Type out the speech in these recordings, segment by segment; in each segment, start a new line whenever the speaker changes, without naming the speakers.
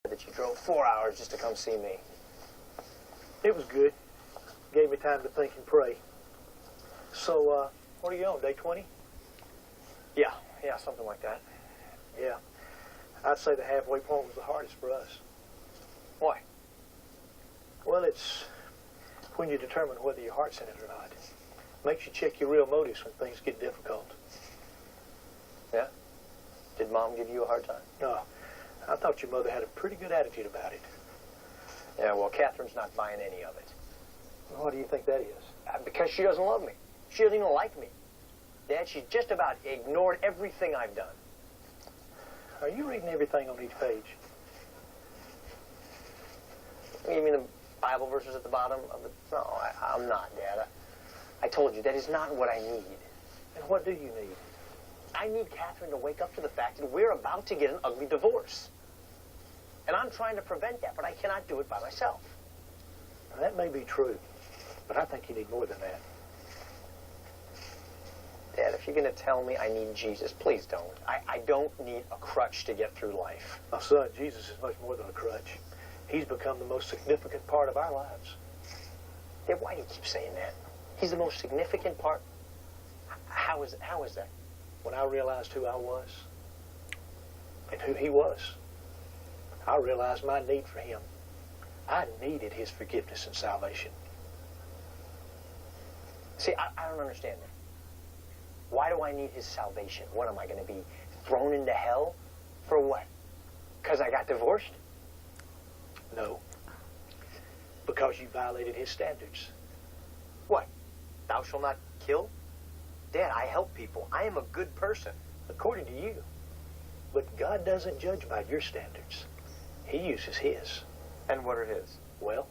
that you drove 4 hours just to come see me.
It was good. Gave me time to think and pray. So, what are you on, day 20?
Yeah, something like that.
Yeah. I'd say the halfway point was the hardest for us.
Why?
Well, it's when you determine whether your heart's in it or not. Makes you check your real motives when things get difficult.
Yeah? Did Mom give you a hard time?
No. I thought your mother had a pretty good attitude about it.
Yeah, well, Catherine's not buying any of it.
Well, what do you think that is?
Because she doesn't love me. She doesn't even like me. Dad, she's just about ignored everything I've done.
Are you reading everything on each page?
You mean the Bible verses at the bottom of it? No, I'm not, Dad. I told you, that is not what I need.
And what do you need?
I need Catherine to wake up to the fact that we're about to get an ugly divorce. And I'm trying to prevent that, but I cannot do it by myself.
Now, that may be true, but I think you need more than that.
Dad, if you're going to tell me I need Jesus, please don't. I don't need a crutch to get through life.
Now, son, Jesus is much more than a crutch. He's become the most significant part of our lives.
Dad, why do you keep saying that? He's the most significant part? How is that?
When I realized who I was and who he was, I realized my need for him. I needed his forgiveness and salvation.
See, I don't understand that. Why do I need his salvation? What, am I going to be thrown into hell? For what? Because I got divorced?
No. Because you violated his standards.
What? Thou shalt not kill? Dad, I help people. I am a good person.
According to you. But God doesn't judge by your standards. He uses his.
And what are his?
Well,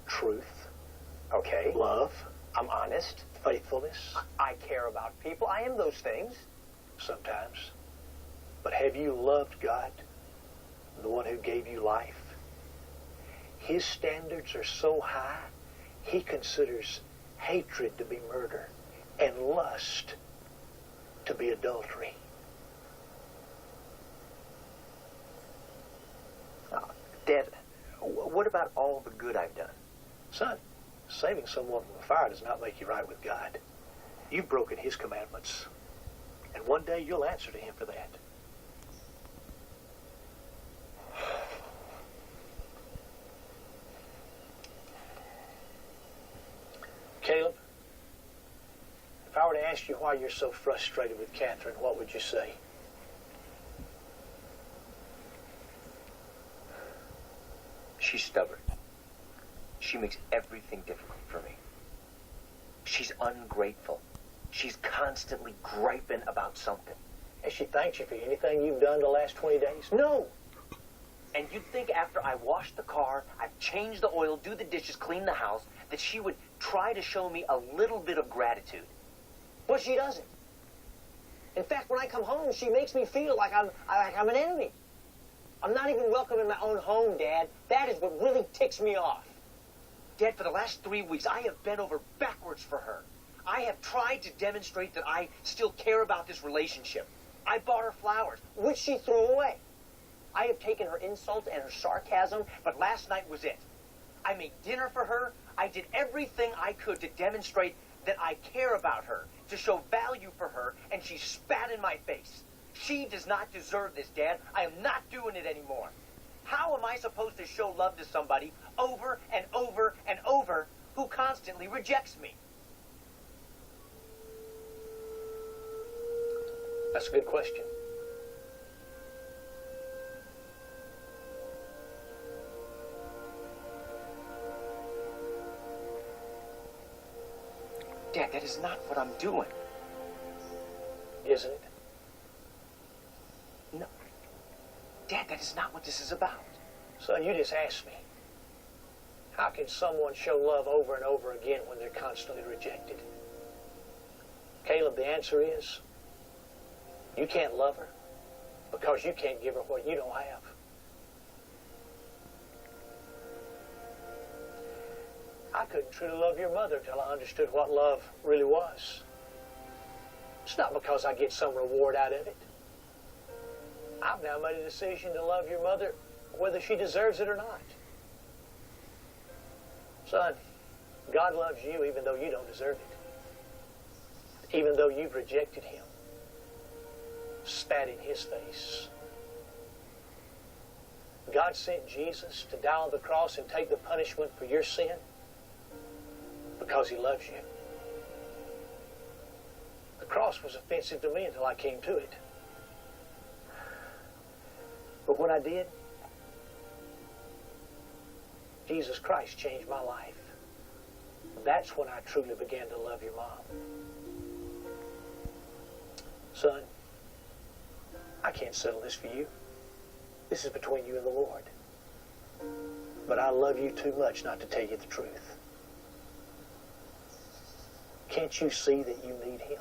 truth.
Okay.
Love.
I'm honest.
Faithfulness.
I care about people. I am those things.
Sometimes. But have you loved God, the one who gave you life? His standards are so high, he considers hatred to be murder and lust to be adultery.
Dad, what about all the good I've done?
Son, saving someone from a fire does not make you right with God. You've broken his commandments. And one day you'll answer to him for that. Caleb, if I were to ask you why you're so frustrated with Catherine, what would you say?
She's stubborn. She makes everything difficult for me. She's ungrateful. She's constantly griping about something.
Has she thanked you for anything you've done the last 20 days?
No! And you'd think after I wash the car, I've changed the oil, do the dishes, clean the house, that she would try to show me a little bit of gratitude.
But she doesn't. In fact, when I come home, she makes me feel like I'm an enemy. I'm not even welcome in my own home, Dad. That is what really ticks me off.
Dad, for the last 3 weeks, I have bent over backwards for her. I have tried to demonstrate that I still care about this relationship. I bought her flowers,
which she threw away. I have taken her insults and her sarcasm,
but last night was it. I made dinner for her. I did everything I could to demonstrate that I care about her, to show value for her, and she spat in my face. She does not deserve this, Dad. I am not doing it anymore. How am I supposed to show love to somebody over and over and over who constantly rejects me?
That's a good question.
Dad, that is not what I'm doing.
Isn't it?
No. Dad, that is not what this is about.
Son, you just asked me. How can someone show love over and over again when they're constantly rejected? Caleb, the answer is, you can't love her because you can't give her what you don't have. I couldn't truly love your mother until I understood what love really was. It's not because I get some reward out of it. I've now made a decision to love your mother whether she deserves it or not. Son, God loves you even though you don't deserve it. Even though you've rejected him, spat in his face. God sent Jesus to die on the cross and take the punishment for your sin because he loves you. The cross was offensive to me until I came to it. But when I did, Jesus Christ changed my life. That's when I truly began to love your mom. Son, I can't settle this for you. This is between you and the Lord. But I love you too much not to tell you the truth. Can't you see that you need him?